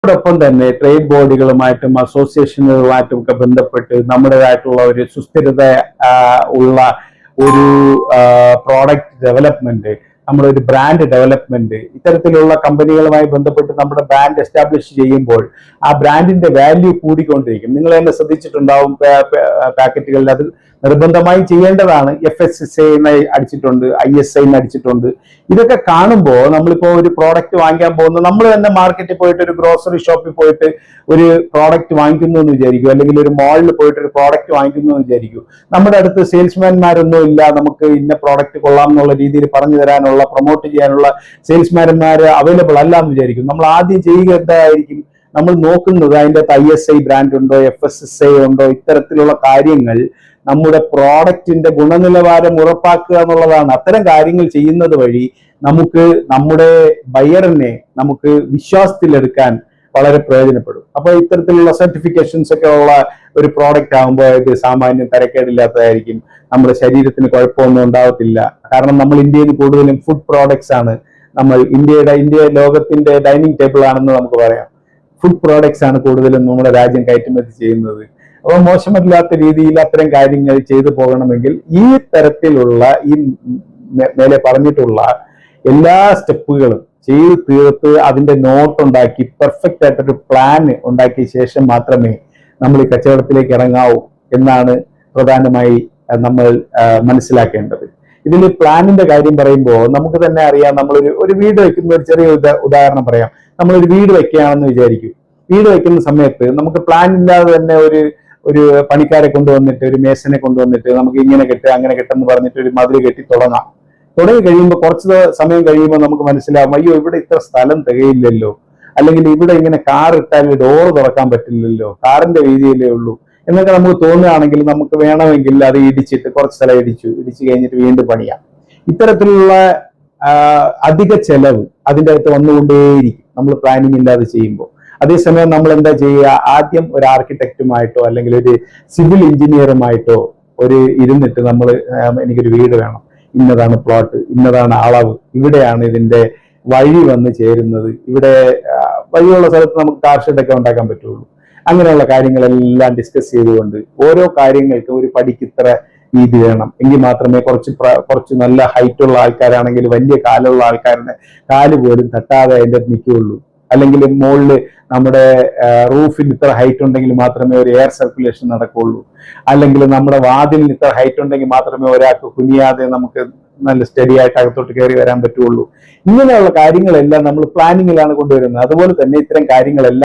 അതോടൊപ്പം തന്നെ ട്രേഡ് ബോഡികളുമായിട്ടും അസോസിയേഷനുകളുമായിട്ടും ഒക്കെ ബന്ധപ്പെട്ട് നമ്മുടേതായിട്ടുള്ള ഒരു സുസ്ഥിരത ഉള്ള ഒരു പ്രോഡക്റ്റ് ഡെവലപ്മെന്റ്, നമ്മുടെ ഒരു ബ്രാൻഡ് ഡെവലപ്മെന്റ്, ഇത്തരത്തിലുള്ള കമ്പനികളുമായി ബന്ധപ്പെട്ട് നമ്മുടെ ബ്രാൻഡ് എസ്റ്റാബ്ലിഷ് ചെയ്യുമ്പോൾ ആ ബ്രാൻഡിന്റെ വാല്യൂ കൂടിക്കൊണ്ടിരിക്കും. നിങ്ങൾ തന്നെ ശ്രദ്ധിച്ചിട്ടുണ്ടാവും, പാക്കറ്റുകളിൽ അത് നിർബന്ധമായും ചെയ്യേണ്ടതാണ്. FSSAI അടിച്ചിട്ടുണ്ട്, ISI അടിച്ചിട്ടുണ്ട്. ഇതൊക്കെ കാണുമ്പോൾ നമ്മളിപ്പോ ഒരു പ്രോഡക്റ്റ് വാങ്ങിക്കാൻ പോകുന്ന, നമ്മൾ തന്നെ മാർക്കറ്റിൽ പോയിട്ട് ഒരു ഗ്രോസറി ഷോപ്പിൽ പോയിട്ട് ഒരു പ്രോഡക്റ്റ് വാങ്ങിക്കുന്നു എന്ന് വിചാരിക്കും, അല്ലെങ്കിൽ ഒരു മാളിൽ പോയിട്ട് ഒരു പ്രോഡക്റ്റ് വാങ്ങിക്കുന്നു എന്ന് വിചാരിക്കും. നമ്മുടെ അടുത്ത് സെയിൽസ്മാൻമാരൊന്നും ഇല്ല, നമുക്ക് ഇന്ന പ്രോഡക്റ്റ് കൊള്ളാം എന്നുള്ള രീതിയിൽ പറഞ്ഞു തരാനുള്ള, പ്രൊമോട്ട് ചെയ്യാനുള്ള സെയിൽസ്മാൻമാർ അവൈലബിൾ അല്ല എന്ന് വിചാരിക്കും. നമ്മൾ ആദ്യം ചെയ്യുക എന്തായിരിക്കും? നമ്മൾ നോക്കുന്നത് അതിൻ്റെ ISI ബ്രാൻഡ് ഉണ്ടോ, FSSAI ഉണ്ടോ, ഇത്തരത്തിലുള്ള കാര്യങ്ങൾ നമ്മുടെ പ്രോഡക്റ്റിന്റെ ഗുണനിലവാരം ഉറപ്പാക്കുക എന്നുള്ളതാണ്. അത്തരം കാര്യങ്ങൾ ചെയ്യുന്നത് വഴി നമുക്ക് നമ്മുടെ ബയറിനെ നമുക്ക് വിശ്വാസത്തിലെടുക്കാൻ വളരെ പ്രയോജനപ്പെടും. അപ്പോൾ ഇത്തരത്തിലുള്ള സർട്ടിഫിക്കേഷൻസ് ഒക്കെ ഉള്ള ഒരു പ്രോഡക്റ്റ് ആകുമ്പോൾ ഇത് സാമാന്യം തരക്കേടില്ലാത്തതായിരിക്കും, നമ്മുടെ ശരീരത്തിന് കുഴപ്പമൊന്നും ഉണ്ടാവത്തില്ല. കാരണം നമ്മൾ ഇന്ത്യയിൽ കൂടുതലും ഫുഡ് പ്രോഡക്ട്സ് ആണ്, നമ്മൾ ഇന്ത്യ ലോകത്തിന്റെ ഡൈനിങ് ടേബിൾ ആണെന്ന് നമുക്ക് പറയാം. ഫുഡ് പ്രോഡക്ട്സ് ആണ് കൂടുതലും നമ്മുടെ രാജ്യം കയറ്റുമതി ചെയ്യുന്നത്. അപ്പോൾ മോശമല്ലാത്ത രീതിയിൽ അത്തരം കാര്യങ്ങൾ ചെയ്തു പോകണമെങ്കിൽ ഈ തരത്തിലുള്ള ഈ മേലെ പറഞ്ഞിട്ടുള്ള എല്ലാ സ്റ്റെപ്പുകളും ചെയ്ത് തീർത്ത് അതിന്റെ നോട്ട് ഉണ്ടാക്കി പെർഫെക്റ്റ് ആയിട്ടൊരു പ്ലാൻ ഉണ്ടാക്കിയ ശേഷം മാത്രമേ നമ്മൾ ഈ കച്ചവടത്തിലേക്ക് ഇറങ്ങാവൂ എന്നാണ് പ്രധാനമായി നമ്മൾ മനസ്സിലാക്കേണ്ടത്. ഇതിൽ പ്ലാനിന്റെ കാര്യം പറയുമ്പോൾ നമുക്ക് തന്നെ അറിയാം, നമ്മളൊരു വീട് വെക്കുന്ന ഒരു ചെറിയ ഉദാഹരണം പറയാം. നമ്മളൊരു വീട് വെക്കുകയാണെന്ന് വിചാരിക്കും. വീട് വെക്കുന്ന സമയത്ത് നമുക്ക് പ്ലാൻ ഇല്ലാതെ തന്നെ ഒരു പണിക്കാരെ കൊണ്ടുവന്നിട്ട്, ഒരു മേസനെ കൊണ്ടുവന്നിട്ട് നമുക്ക് ഇങ്ങനെ കെട്ടുക അങ്ങനെ കെട്ടെന്ന് പറഞ്ഞിട്ട് ഒരു മതിൽ കെട്ടി തുടങ്ങി കഴിയുമ്പോൾ കുറച്ച് സമയം കഴിയുമ്പോൾ നമുക്ക് മനസ്സിലാവും, അയ്യോ ഇവിടെ ഇത്ര സ്ഥലം തികയില്ലല്ലോ, അല്ലെങ്കിൽ ഇവിടെ ഇങ്ങനെ കാർ ഇട്ടാൽ ഡോറ് തുറക്കാൻ പറ്റില്ലല്ലോ, കാറിന്റെ വീതിയല്ലേ ഉള്ളൂ എന്നൊക്കെ നമുക്ക് തോന്നുകയാണെങ്കിൽ നമുക്ക് വേണമെങ്കിൽ അത് ഇടിച്ചിട്ട് കുറച്ച് സ്ഥലം ഇടിച്ചു കഴിഞ്ഞിട്ട് വീണ്ടും പണിയാം. ഇത്തരത്തിലുള്ള അധിക ചെലവ് അതിൻ്റെ അകത്ത് വന്നുകൊണ്ടേയിരിക്കും നമ്മൾ പ്ലാനിങ് ഇല്ലാതെ ചെയ്യുമ്പോൾ. അതേസമയം നമ്മൾ എന്താ ചെയ്യുക? ആദ്യം ഒരു ആർക്കിടെക്റ്റുമായിട്ടോ അല്ലെങ്കിൽ ഒരു സിവിൽ എഞ്ചിനീയറുമായിട്ടോ ഇരുന്നിട്ട് നമ്മൾ എനിക്കൊരു വീട് വേണം, ഇന്നതാണ് പ്ലോട്ട്, ഇന്നതാണ് അളവ്, ഇവിടെയാണ് ഇതിന്റെ വഴി വന്ന് ചേരുന്നത്, ഇവിടെ വഴിയുള്ള സ്ഥലത്ത് നമുക്ക് കാർ ഷെഡൊക്കെ ഉണ്ടാക്കാൻ പറ്റുള്ളൂ. അങ്ങനെയുള്ള കാര്യങ്ങളെല്ലാം ഡിസ്കസ് ചെയ്തുകൊണ്ട് ഓരോ കാര്യങ്ങൾക്കും ഒരു പടിക്ക് ഇത്ര വീതി വേണം എങ്കിൽ മാത്രമേ കുറച്ച് നല്ല ഹൈറ്റുള്ള ആൾക്കാരാണെങ്കിൽ വലിയ കാലുള്ള ആൾക്കാരുടെ കാല് പോലും തട്ടാതെ അതിൻ്റെ നിൽക്കുകയുള്ളൂ. അല്ലെങ്കിൽ മുകളിൽ നമ്മുടെ റൂഫിന് ഇത്ര ഹൈറ്റ് ഉണ്ടെങ്കിൽ മാത്രമേ ഒരു എയർ സർക്കുലേഷൻ നടക്കുകയുള്ളൂ. അല്ലെങ്കിൽ നമ്മുടെ വാതിലിന് ഇത്ര ഹൈറ്റ് ഉണ്ടെങ്കിൽ മാത്രമേ ഒരാൾക്ക് കുനിയാതെ നമുക്ക് നല്ല സ്റ്റഡി ആയിട്ട് അകത്തോട്ട് കയറി വരാൻ പറ്റുള്ളൂ. ഇങ്ങനെയുള്ള കാര്യങ്ങളെല്ലാം നമ്മൾ പ്ലാനിങ്ങിലാണ് കൊണ്ടുവരുന്നത്. അതുപോലെ തന്നെ ഇത്തരം കാര്യങ്ങളെല്ലാം